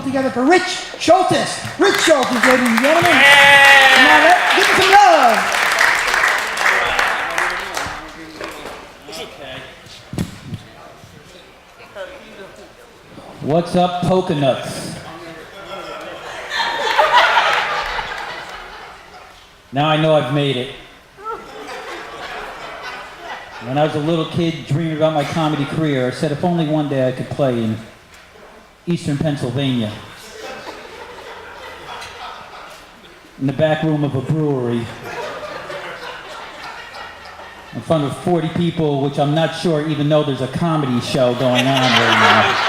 together for Rich Schultis. Rich Schultis, ladies and gentlemen. Now, let's give him some love. What's up, coconuts? Now I know I've made it. When I was a little kid dreaming about my comedy career, I said if only one day I could play in Eastern Pennsylvania, in the back room of a brewery, in front of 40 people, which I'm not sure even know there's a comedy show going on right now.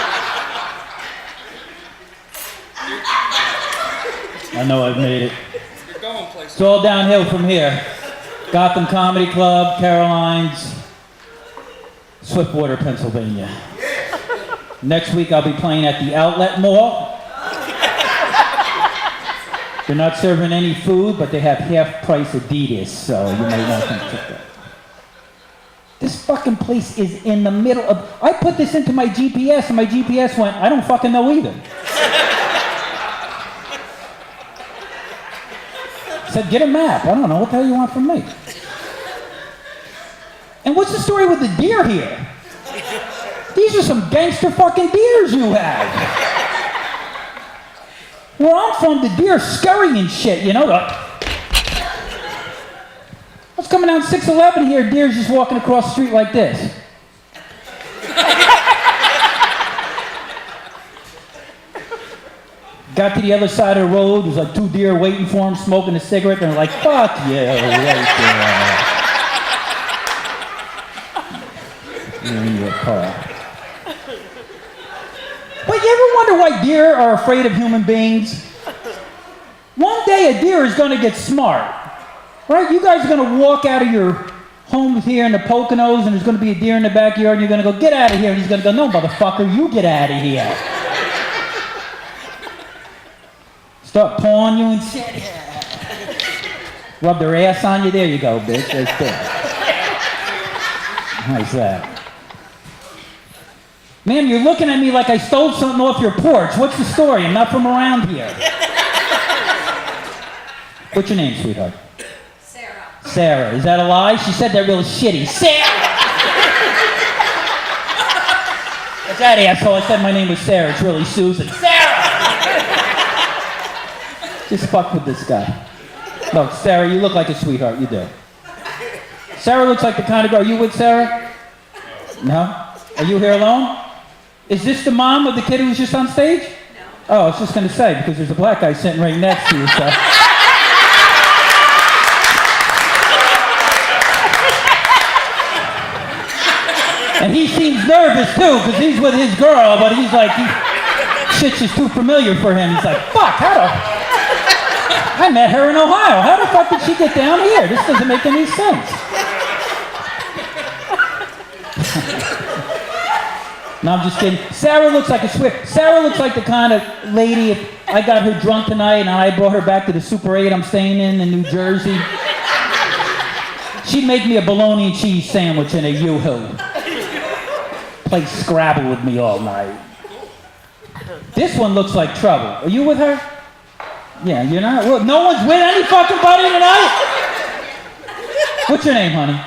I know I've made it. It's all downhill from here. Gotham Comedy Club, Caroline's, Swiftwater, Pennsylvania. Next week I'll be playing at the Outlet Mall. They're not serving any food, but they have half-price Adidas, so you may want to check that. This fucking place is in the middle of... I put this into my GPS, and my GPS went, I don't fucking know either. I said, get a map. I don't know. What the hell you want from me? And what's the story with the deer here? These are some gangster fucking deers you have. Where I'm from, the deer scurry and shit, you know? I was coming down 611 here, deer's just walking across the street like this. Got to the other side of the road, there's like 2 deer waiting for him, smoking a cigarette, and they're like, fuck yeah, right there. You're in your car. But you ever wonder why deer are afraid of human beings? One day a deer is going to get smart, right? You guys are going to walk out of your homes here in the Poconos, and there's going to be a deer in the backyard, and you're going to go, get out of here, and he's going to go, no, motherfucker, you get out of here. Start pawing you and shit. Rub their ass on you. There you go, bitch. That's there. How's that? Ma'am, you're looking at me like I stole something off your porch. What's the story? I'm not from around here. What's your name, sweetheart? Sarah. Sarah. Is that a lie? She said that real shitty. Sarah! What's that, asshole? I said my name was Sarah. It's really Susan. Sarah! Just fuck with this guy. Look, Sarah, you look like a sweetheart. You do. Sarah looks like the kind of girl. Are you with Sarah? No? Are you here alone? Is this the mom of the kid who was just on stage? No. Oh, I was just going to say, because there's a black guy sitting right next to you, so. And he seems nervous, too, because he's with his girl, but he's like, shit's just too familiar for him. He's like, fuck, I met her in Ohio. How the fuck did she get down here? This doesn't make any sense. No, I'm just kidding. Sarah looks like a Swift. Sarah looks like the kind of lady, if I got her drunk tonight and I brought her back to the Super 8 I'm staying in New Jersey, she'd make me a bologna and cheese sandwich in a Yoo-hoo. Play Scrabble with me all night. This one looks like trouble. Are you with her? Yeah, you're not? Well, no one's with any fucking buddy tonight? What's your name, honey?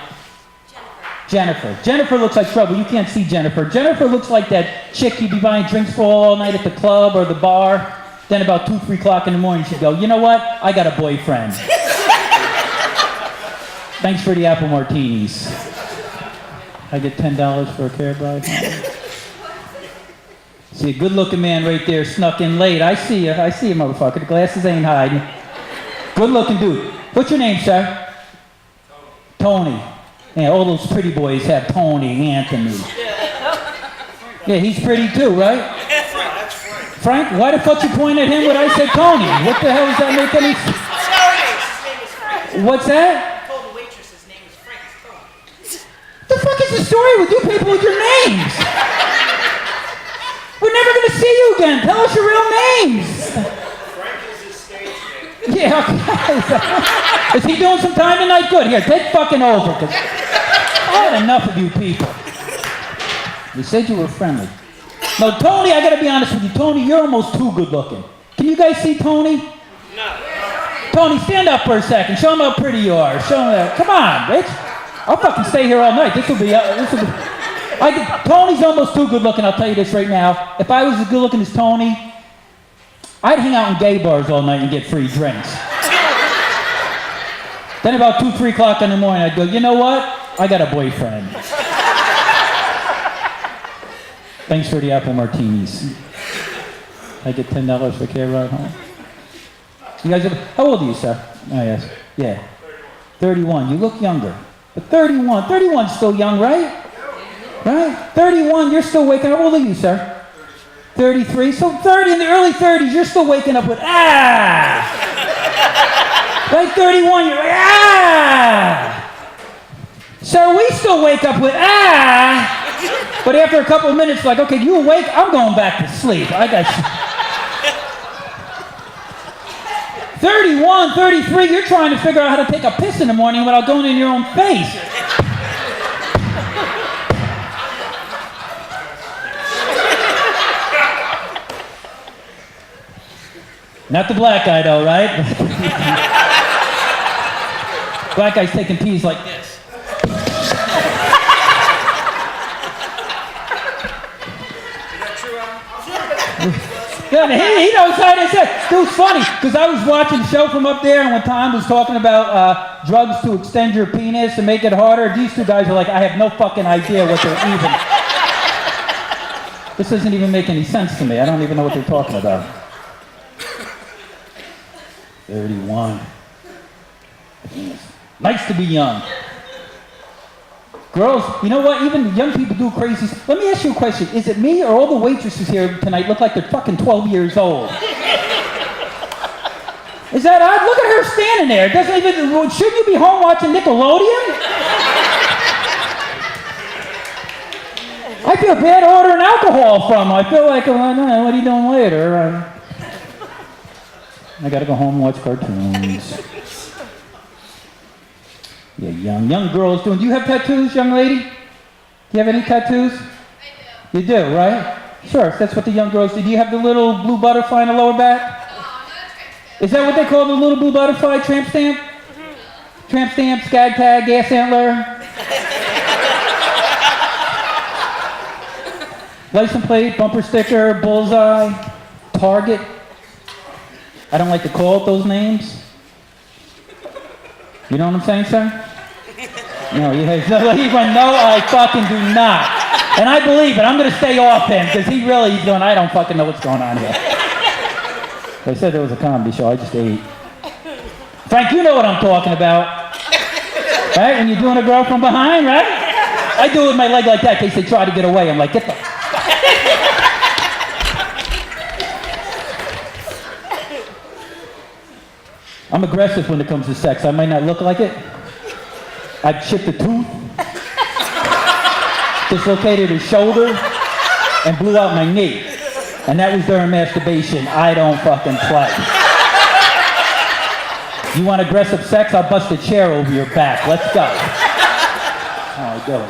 Jennifer. Jennifer looks like trouble. You can't see Jennifer. Jennifer looks like that chick you'd be buying drinks for all night at the club or the bar. Then about 2, 3 o'clock in the morning, she'd go, you know what? I got a boyfriend. Thanks for the apple martinis. I get $10 for a care bride? See a good-looking man right there snuck in late. I see you, motherfucker. The glasses ain't hiding. Good-looking dude. What's your name, sir? Tony. Yeah, all those pretty boys have Tony, Anthony. Yeah, he's pretty too, right? That's Frank. Frank? Why the fuck you point at him when I said Tony? What the hell does that make any sense? His name is Frank. What's that? I told the waitress his name is Frank. The fuck is the story with you people with your names? We're never gonna see you again. Tell us your real names. Frank is his stage name. Yeah, okay. Is he doing some time tonight? Good. Here, take fucking over, because I had enough of you people. You said you were friendly. No, Tony, I gotta be honest with you. Tony, you're almost too good looking. Can you guys see Tony? No. Tony, stand up for a second. Show him how pretty you are. Show him that. Come on, bitch. I'll fucking stay here all night. Tony's almost too good looking, I'll tell you this right now. If I was as good looking as Tony, I'd hang out in gay bars all night and get free drinks. Then about 2, 3 o'clock in the morning, I'd go, you know what? I got a boyfriend. Thanks for the apple martinis. I get $10 for a cab ride home. You guys, how old are you, sir? Oh, yes. Yeah. 31. You look younger. But 31. 31's still young, right? Right? 31, you're still waking up. How old are you, sir? 33. So 30, in the early 30s, you're still waking up with, ah! Right? 31, you're like, ah! Sir, we still wake up with, ah! But after a couple of minutes, like, okay, you awake? I'm going back to sleep. I got 31, 33, you're trying to figure out how to take a piss in the morning without going in your own face. Not the black guy, though, right? Black guy's taking peas like this. Yeah, he knows how to say. It was funny, because I was watching the show from up there, and when Tom was talking about drugs to extend your penis and make it harder, these two guys are like, I have no fucking idea what they're even. This doesn't even make any sense to me. I don't even know what they're talking about. 31. Nice to be young. Girls, you know what? Even young people do crazy. Let me ask you a question. Is it me or all the waitresses here tonight look like they're fucking 12 years old? Is that odd? Look at her standing there. Shouldn't you be home watching Nickelodeon? I feel bad ordering alcohol from her. I feel like, what are you doing later? I gotta go home and watch cartoons. Yeah, young girls doing. Do you have tattoos, young lady? Do you have any tattoos? I do. You do, right? Sure, that's what the young girls do. Do you have the little blue butterfly in the lower back? No, not a tramp stamp. Is that what they call the little blue butterfly, tramp stamp? Mm-hmm. Tramp stamp, skag tag, gas antler? License plate, bumper sticker, bullseye, target. I don't like to call it those names. You know what I'm saying, sir? No, he went, no, I fucking do not. And I believe it. I'm going to stay off him because he's going, I don't fucking know what's going on here. They said there was a comedy show. I just ate. Frank, you know what I'm talking about. Right? When you're doing a girl from behind, right? I do it with my leg like that in case they try to get away. I'm like, get the... I'm aggressive when it comes to sex. I might not look like it. I chipped a tooth, dislocated a shoulder, and blew out my knee. And that was during masturbation. I don't fucking play. You want aggressive sex? I'll bust a chair over your back. Let's go. All right, go.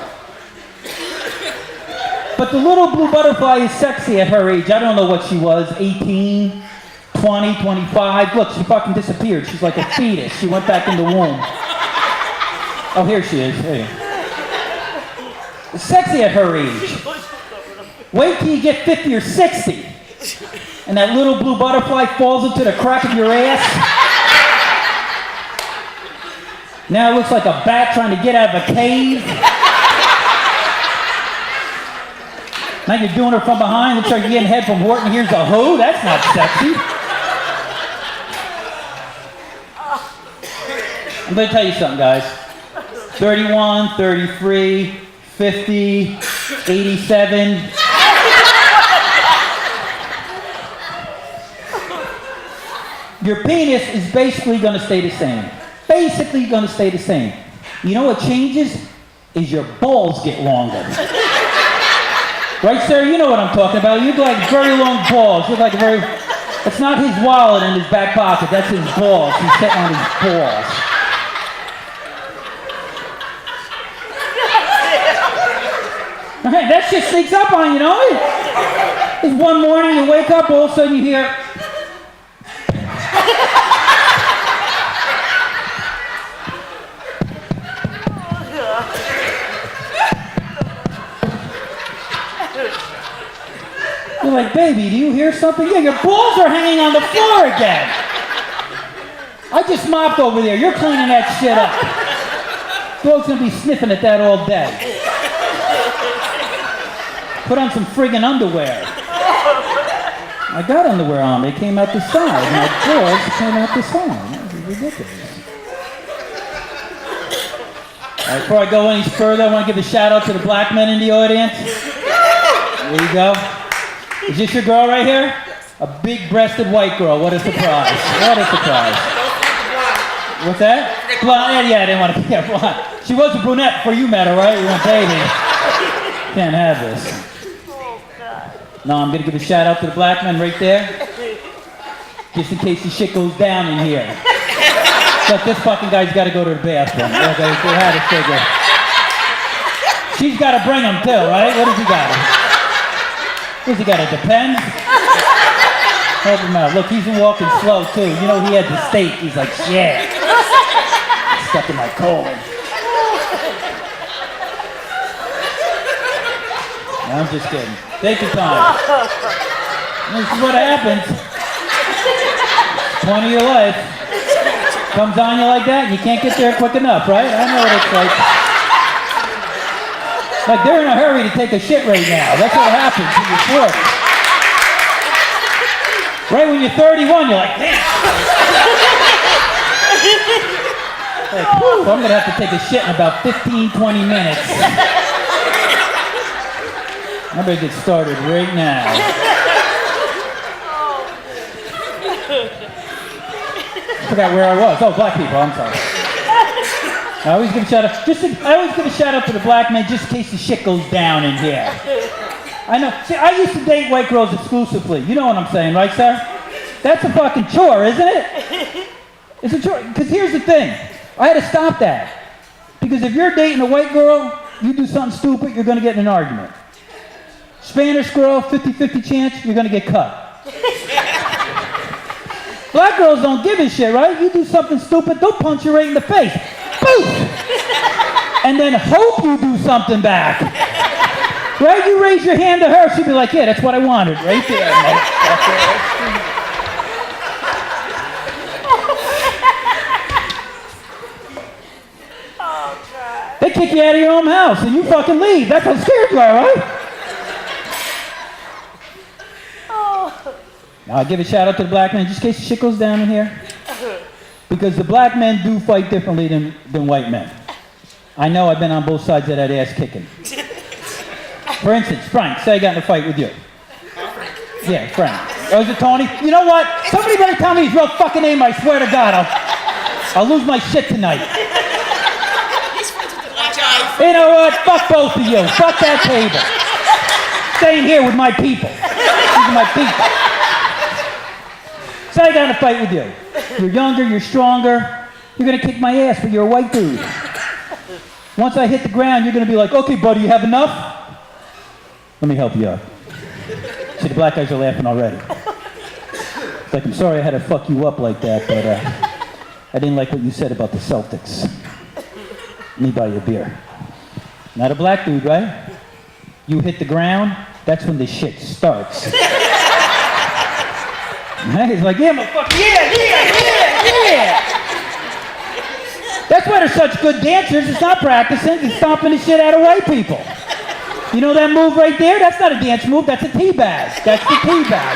But the little blue butterfly is sexy at her age. I don't know what she was, 18? 20, 25. Look, she fucking disappeared. She's like a fetus. She went back in the womb. Oh, here she is. Hey. Sexy at her age. Wait till you get 50 or 60. And that little blue butterfly falls into the crack of your ass. Now it looks like a bat trying to get out of a cave. Now you're doing her from behind. Looks like you're getting head from Horton. Here's a who. That's not sexy. I'm going to tell you something, guys. 31, 33, 50, 87. Your penis is basically going to stay the same. Basically going to stay the same. You know what changes? Is your balls get longer. Right, sir? You know what I'm talking about. You have like very long balls. You have like very... It's not his wallet in his back pocket. That's his balls. He's sitting on his balls. Hey, that shit sneaks up on you, know? wake up, all of a sudden you hear... You're like, baby, do you hear something? Yeah, your balls are hanging on the floor again. I just mopped over there. You're cleaning that shit up. Dog's gonna be sniffing at that all day. Put on some friggin' underwear. I got underwear on. They came out the side. My balls came out the side. That was ridiculous. All right, before I go any further, I want to give a shout out to the black men in the audience. There you go. Is this your girl right here? A big-breasted white girl. What a surprise. What a surprise. What's that? Blonde? Yeah, I didn't want to get blonde. She was a brunette before you met her, right? You went dating. Can't have this. No, I'm going to give a shout out to the black men right there. Just in case the shit goes down in here. But this fucking guy's got to go to the bathroom. Okay, so I had to figure. She's got to bring him too, right? What does he got? What's he got, a Depend? Help him out. Look, he's been walking slow too. You know, he had the steak. He's like, shit. Stuck in my colon. No, I'm just kidding. Take your time. This is what happens. Point of your life. Comes on you like that and you can't get there quick enough, right? I know what it's like. Like they're in a hurry to take a shit right now. That's what happens when you're 40. Right when you're 31, you're like, damn. Like, whew, I'm gonna have to take a shit in about 15, 20 minutes. I better get started right now. I forgot where I was. Oh, black people, I'm sorry. I always give a shout out. I always give a shout out to the black men just in case the shit goes down in here. I know. See, I used to date white girls exclusively. You know what I'm saying, right, sir? That's a fucking chore, isn't it? It's a chore. Because here's the thing. I had to stop that. Because if you're dating a white girl, you do something stupid, you're going to get in an argument. Spanish girl, 50-50 chance, you're going to get cut. Black girls don't give a shit, right? You do something stupid, they'll punch you right in the face. Boom! And then hope you do something back. Right? You raise your hand to her, she'll be like, yeah, that's what I wanted, right there. They kick you out of your own house and you fucking leave. That's how scared you are, right? Now I give a shout out to the black men just in case the shit goes down in here. Because the black men do fight differently than white men. I know, I've been on both sides of that ass kicking. For instance, Frank, say I got in a fight with you. Yeah, Frank. Oh, is it Tony? You know what? Somebody better tell me his real fucking name, I swear to God, I'll lose my shit tonight. You know what? Fuck both of you. Fuck that table. Staying here with my people. These are my people. Say I got in a fight with you. You're younger, you're stronger. You're gonna kick my ass, but you're a white dude. Once I hit the ground, you're gonna be like, okay, buddy, you have enough? Let me help you out. See, the black guys are laughing already. It's like, I'm sorry I had to fuck you up like that, but I didn't like what you said about the Celtics. Let me buy you a beer. Not a black dude, right? You hit the ground, that's when the shit starts. He's like, yeah, motherfucker, yeah. That's why they're such good dancers. It's not practicing, it's stomping the shit out of white people. You know that move right there? That's not a dance move, that's a teabag. That's the teabag.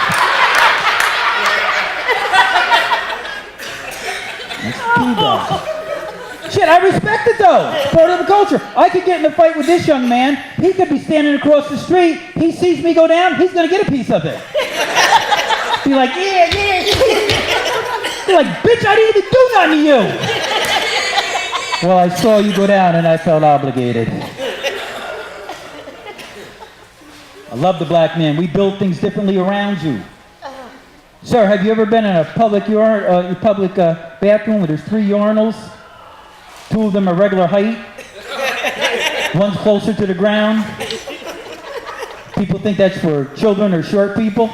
That's the teabag. Shit, I respect it though. It's part of the culture. I could get in a fight with this young man. He could be standing across the street. He sees me go down, he's gonna get a piece of it. Be like, yeah. Be like, bitch, I didn't even do nothing to you. Well, I saw you go down and I felt obligated. I love the black man. We build things differently around you. Sir, have you ever been in a public bathroom where there's 3 urinals? 2 of them are regular height. One's closer to the ground. People think that's for children or short people.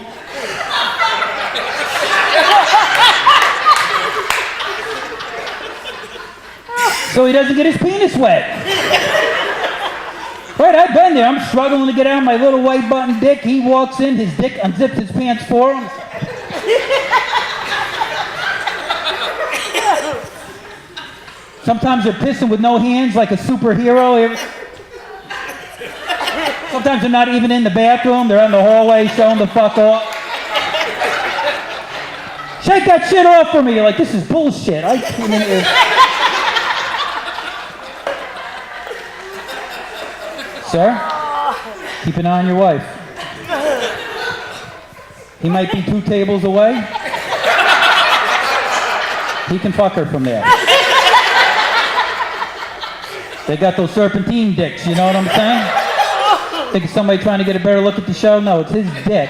so he doesn't get his penis wet. Right, I've been there. I'm struggling to get out my little white button dick. He walks in, his dick unzips his pants for him. Sometimes they're pissing with no hands like a superhero. Sometimes they're not even in the bathroom. They're in the hallway showing the fuck off. Shake that shit off for me. You're like, this is bullshit. Sir, keep an eye on your wife. He might be 2 tables away. He can fuck her from there. They got those serpentine dicks, you know what I'm saying? Think it's somebody trying to get a better look at the show? No, it's his dick.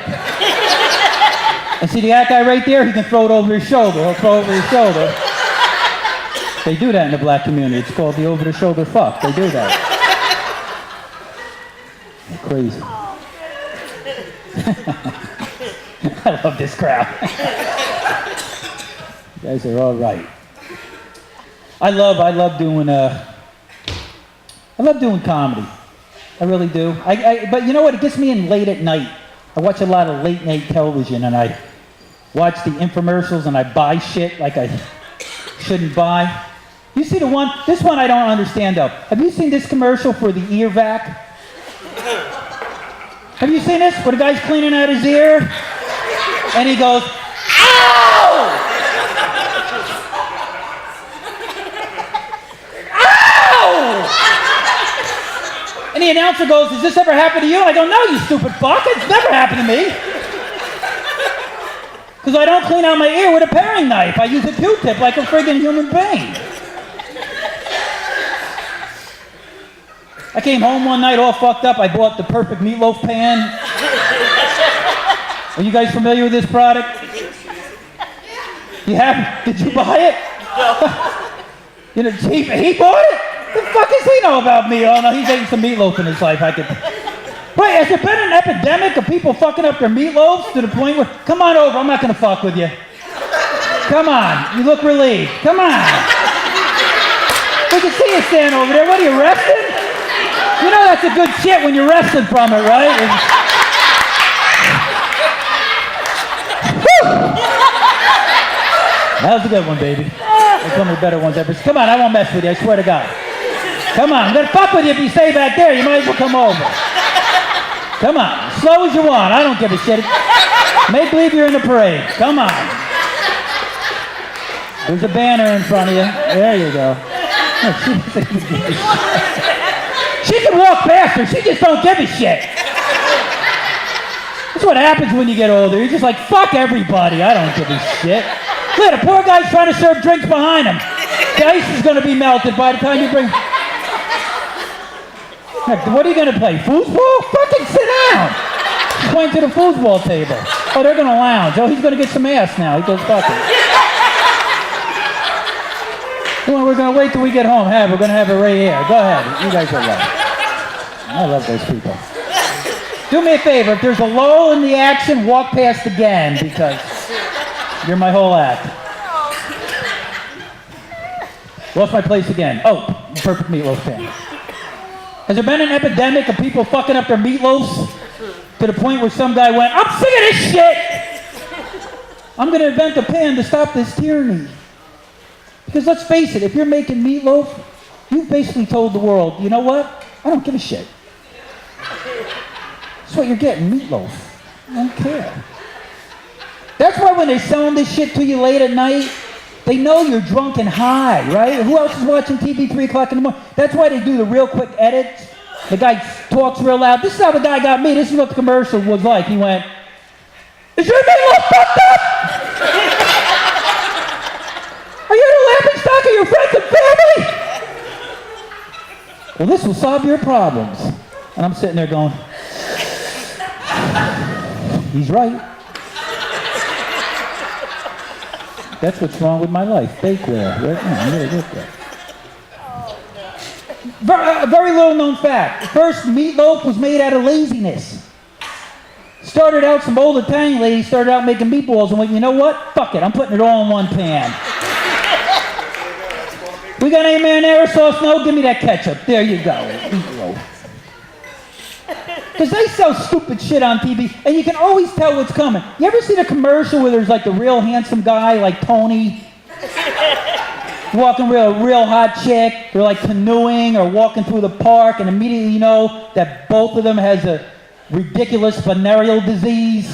And see that guy right there? He can throw it over his shoulder. He'll throw it over his shoulder. They do that in the black community. It's called the over-the-shoulder fuck. They do that. They're crazy. I love this crowd. You guys are all right. I love doing comedy. I really do. But you know what? It gets me in late at night. I watch a lot of late night television, and I watch the infomercials, and I buy shit like I shouldn't buy. You see this one I don't understand though. Have you seen this commercial for the ear vac? Have you seen this? Where the guy's cleaning out his ear, and he goes, "Ow! Ow!" And the announcer goes, "Has this ever happened to you?" I go, "No, you stupid fuck. It's never happened to me. Because I don't clean out my ear with a paring knife. I use a Q-tip like a friggin' human being." I came home one night all fucked up. I bought the perfect meatloaf pan. Are you guys familiar with this product? You have? Did you buy it? No. You know, he bought it? The fuck does he know about me? Oh no, he's eating some meatloaf in his life. Wait, has there been an epidemic of people fucking up their meatloaves to the point where, come on over, I'm not gonna fuck with you. Come on, you look relieved. Come on. We can see you stand over there. What are you, resting? You know that's a good shit when you're resting from it, right? That was a good one, baby. There's some of the better ones ever. Come on, I won't mess with you, I swear to God. Come on, I'm gonna fuck with you if you stay back there. You might as well come over. Come on, slow as you want. I don't give a shit. Make believe you're in the parade. Come on. There's a banner in front of you. There you go. She can walk past her. She just don't give a shit. That's what happens when you get older. You're just like, fuck everybody. I don't give a shit. Look, the poor guy's trying to serve drinks behind him. The ice is going to be melted by the time you bring... What are you going to play? Foosball? Fucking sit down. Point to the foosball table. Oh, they're going to lounge. Oh, he's going to get some ass now. He goes, fuck it. Well, we're going to wait till we get home. We're going to have it right here. Go ahead. You guys are right. I love those people. Do me a favor. If there's a lull in the action, walk past again, because you're my whole act. Lost my place again. Oh, perfect meatloaf pan. Has there been an epidemic of people fucking up their meatloafs to the point where some guy went, I'm sick of this shit! I'm going to invent a pan to stop this tyranny. Because let's face it, if you're making meatloaf, you've basically told the world, you know what? I don't give a shit. That's what you're getting, meatloaf. I don't care. That's why when they're selling this shit to you late at night, they know you're drunk and high, right? Who else is watching TV 3 o'clock in the morning? That's why they do the real quick edits. The guy talks real loud. This is how the guy got me. This is what the commercial was like. He went, is your meatloaf fucked up? Are you the laughing stock of your friends and family? Well, this will solve your problems. And I'm sitting there going, he's right. That's what's wrong with my life. Bakeware. Right now, I'm really good at that. Very little known fact. First meatloaf was made out of laziness. Started out, some old Italian lady started out making meatballs and went, you know what? Fuck it, I'm putting it all in one pan. We got any marinara sauce? No, give me that ketchup. There you go. Because they sell stupid shit on TV, and you can always tell what's coming. You ever see the commercial where there's like the real handsome guy, like Tony, walking with a real hot chick? They're like canoeing or walking through the park, and immediately you know that both of them has a ridiculous venereal disease,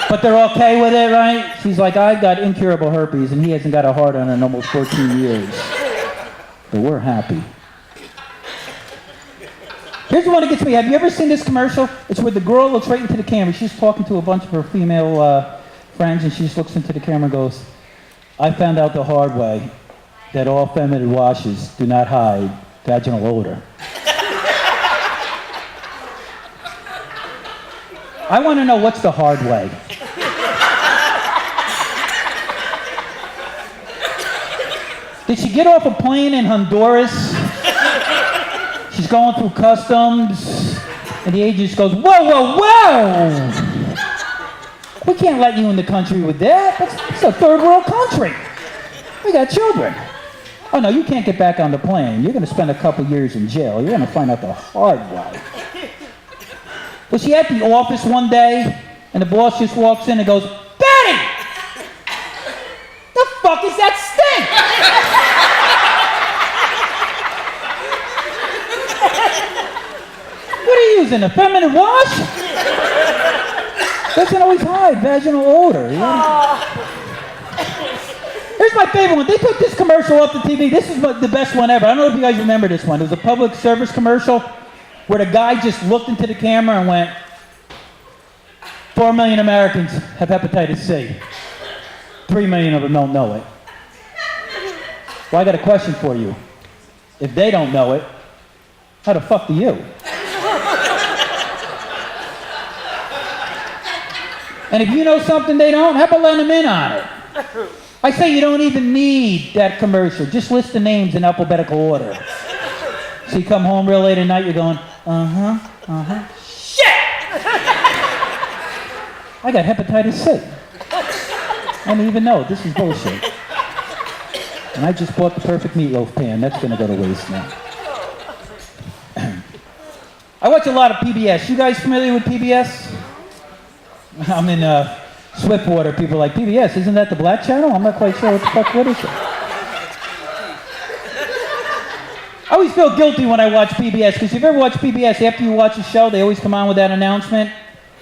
but they're okay with it, right? She's like, I've got incurable herpes, and he hasn't got a heart on in almost 14 years. But we're happy. Here's the one that gets me. Have you ever seen this commercial? It's where the girl looks right into the camera. She's talking to a bunch of her female friends, and she just looks into the camera and goes, I found out the hard way that all feminine washes do not hide vaginal odor. I want to know what's the hard way. Did she get off a plane in Honduras? She's going through customs, and the agent just goes, whoa, whoa, whoa! We can't let you in the country with that. It's a third world country. We got children. Oh no, you can't get back on the plane. You're going to spend a couple years in jail. You're going to find out the hard way. Was she at the office one day, and the boss just walks in and goes, Betty! The fuck is that stink? What are you using, a feminine wash? Doesn't always hide vaginal odor. You know? Here's my favorite one. They put this commercial up the TV. This is the best one ever. I don't know if you guys remember this one. It was a public service commercial where the guy just looked into the camera and went, 4 million Americans have hepatitis C. 3 million of them don't know it. Well, I got a question for you. If they don't know it, how the fuck do you? And if you know something they don't, how about letting them in on it? I say you don't even need that commercial. Just list the names in alphabetical order. So you come home real late at night, you're going, shit! I got hepatitis C. I didn't even know. This is bullshit. And I just bought the perfect meatloaf pan. That's going to go to waste now. I watch a lot of PBS. You guys familiar with PBS? I'm in Swiftwater. People are like, PBS, isn't that the black channel? I'm not quite sure what the fuck, what is it? I always feel guilty when I watch PBS, because if you ever watch PBS, after you watch a show, they always come on with that announcement.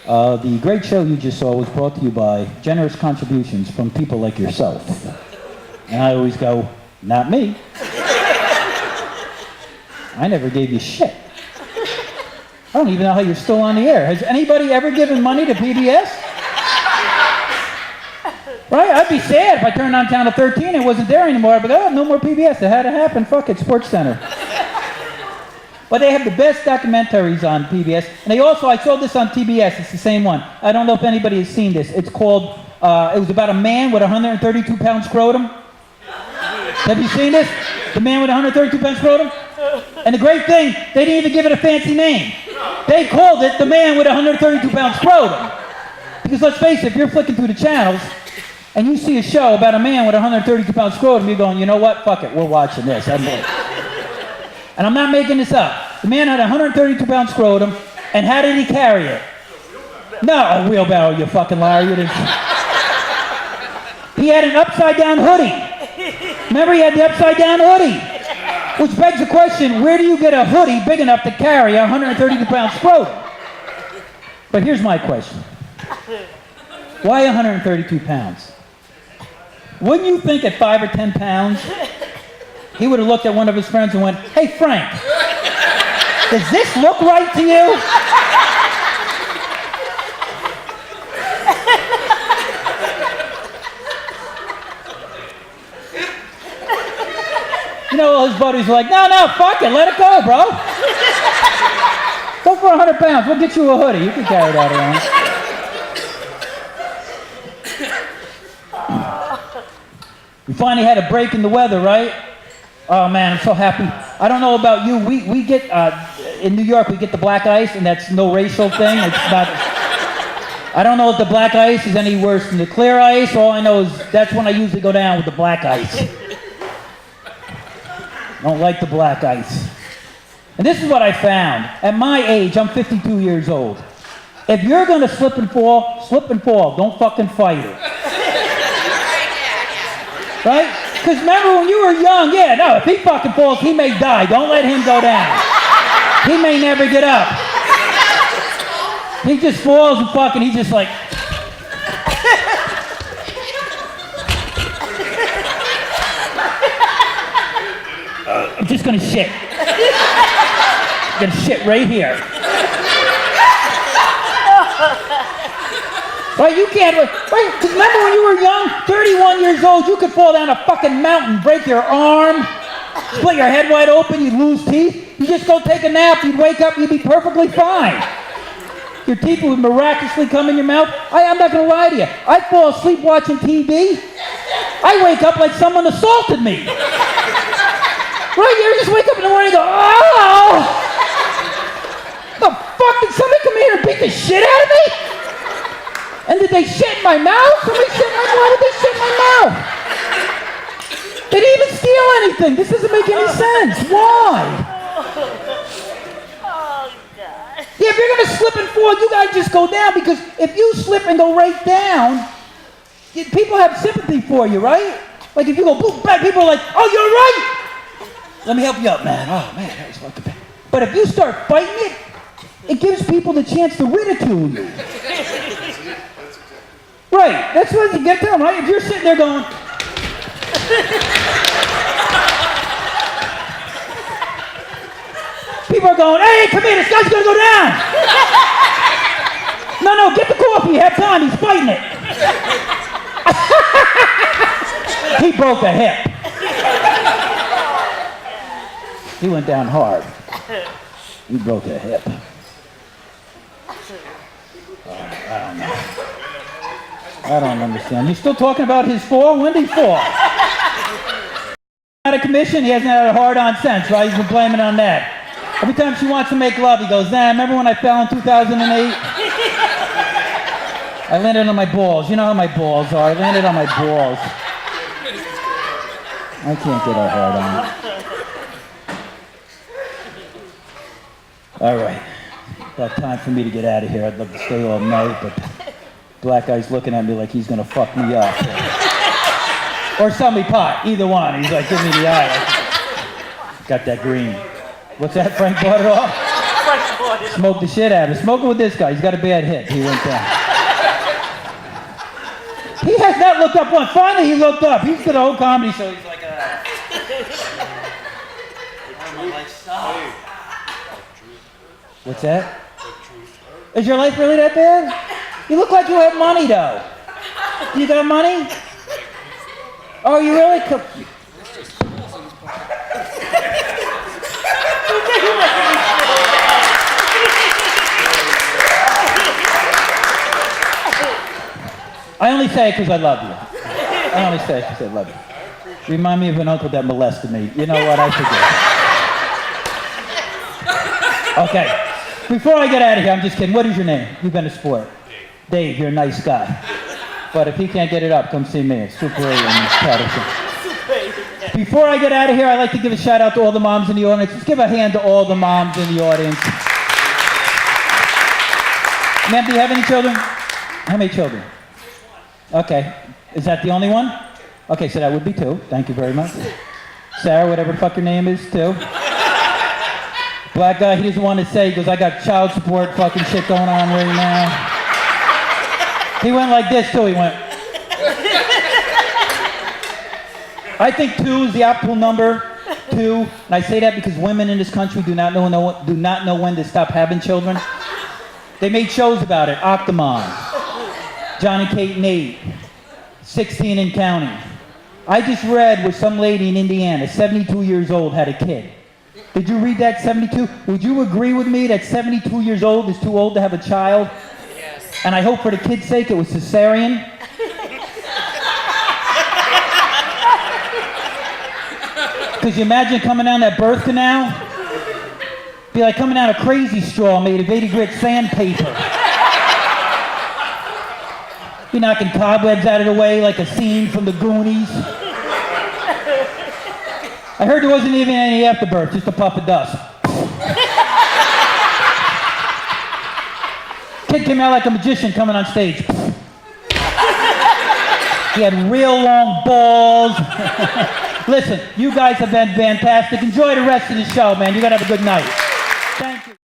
The great show you just saw was brought to you by generous contributions from people like yourself. And I always go, not me. I never gave you shit. I don't even know how you're still on the air. Has anybody ever given money to PBS? Right? I'd be sad if I turned on Channel 13 and it wasn't there anymore. But oh, no more PBS. It had to happen. Fuck it, Sports Center. But they have the best documentaries on PBS. And they also, I saw this on TBS. It's the same one. I don't know if anybody has seen this. It's called, it was about a man with a 132-pound scrotum. Have you seen this? The man with a 132-pound scrotum? And the great thing, they didn't even give it a fancy name. They called it the man with a 132-pound scrotum. Because let's face it, if you're flicking through the channels and you see a show about a man with a 132-pound scrotum, you're going, you know what? Fuck it, we're watching this. And I'm not making this up. The man had a 132-pound scrotum, and how did he carry it? No, a wheelbarrow, you fucking liar. You didn't. He had an upside-down hoodie. Remember, he had the upside-down hoodie. Which begs the question, where do you get a hoodie big enough to carry a 132-pound scrotum? But here's my question. Why 132 pounds? Wouldn't you think at 5 or 10 pounds, he would have looked at one of his friends and went, hey, Frank, does this look right to you? You know, all his buddies are like, no, fuck it, let it go, bro. Go for 100 pounds, we'll get you a hoodie. You can carry that around. We finally had a break in the weather, right? Oh man, I'm so happy. I don't know about you, we get, in New York, we get the black ice, and that's no racial thing. It's not, I don't know if the black ice is any worse than the clear ice. All I know is that's when I usually go down with the black ice. Don't like the black ice. And this is what I found. At my age, I'm 52 years old. If you're gonna slip and fall, slip and fall. Don't fucking fight it. Right? Because remember when you were young, yeah, no, if he fucking falls, he may die. Don't let him go down. He may never get up. He just falls and fucking, he's just like... I'm just gonna shit. I'm gonna shit right here. Right, you can't, right, because remember when you were young, 31 years old, you could fall down a fucking mountain, break your arm, split your head wide open, you'd lose teeth. You just go take a nap, you'd wake up, you'd be perfectly fine. Your teeth would miraculously come in your mouth. I'm not gonna lie to you, I fall asleep watching TV, I wake up like someone assaulted me. Right, you just wake up in the morning and go, oh! The fuck, did somebody come here and beat the shit out of me? And did they shit in my mouth? Somebody shit in my mouth? Why did they shit in my mouth? They didn't even steal anything. This doesn't make any sense. Why? Oh, God. Yeah, if you're gonna slip and fall, you gotta just go down, because if you slip and go right down, people have sympathy for you, right? Like if you go boom, back, people are like, oh, you're right. Let me help you up, man. Oh, man, that was fucking bad. But if you start fighting it, it gives people the chance to ridicule you. Right, that's what you get to them, right? If you're sitting there going... People are going, hey, come here, this guy's gonna go down. No, get the coffee, have time, he's fighting it. He broke a hip. He went down hard. He broke a hip. I don't know. I don't understand. You still talking about his fall? When did he fall? Out of commission, he hasn't had a hard-on since, right? He's been blaming on that. Every time she wants to make love, he goes, nah, remember when I fell in 2008? I landed on my balls. You know how my balls are. I landed on my balls. I can't get a hard-on. All right. About time for me to get out of here. I'd love to stay all night, but black guy's looking at me like he's gonna fuck me up. Or sell me pot, either one. He's like, give me the eye. Got that green. What's that, Frank bought it off? Frank bought it. Smoked the shit out of it. Smoke it with this guy. He's got a bad hit. He went down. He has not looked up once. Finally, he looked up. He's got a whole comedy show. He's like, my life sucks. What's that? Is your life really that bad? You look like you have money, though. You got money? Oh, you really? I only say it because I love you. I only say it because I love you. You remind me of an uncle that molested me. You know what? I forget. Okay. Before I get out of here, I'm just kidding. What is your name? You've been a sport. Dave, you're a nice guy. But if he can't get it up, come see me. It's Super 8 in Patterson. Before I get out of here, I'd like to give a shout out to all the moms in the audience. Just give a hand to all the moms in the audience. Ma'am, do you have any children? How many children? Okay. Is that the only one? Okay, so that would be 2. Thank you very much. Sarah, whatever the fuck your name is, 2. Black guy, he doesn't want to say, he goes, I got child support fucking shit going on right now. He went like this too, he went. I think 2 is the optimal number, 2. And I say that because women in this country do not know when to stop having children. They made shows about it, Octomom, John and Kate and 8, 16 and counting. I just read where some lady in Indiana, 72 years old, had a kid. Did you read that, 72? Would you agree with me that 72 years old is too old to have a child? Yes. And I hope for the kid's sake it was cesarean. Could you imagine coming down that birth canal? Be like coming down a crazy straw made of 80 grit sandpaper. Be knocking cobwebs out of the way like a scene from the Goonies. I heard there wasn't even any afterbirth, just a puff of dust. Kid came out like a magician coming on stage. He had real long balls. Listen, you guys have been fantastic. Enjoy the rest of the show, man. You gotta have a good night. Thank you.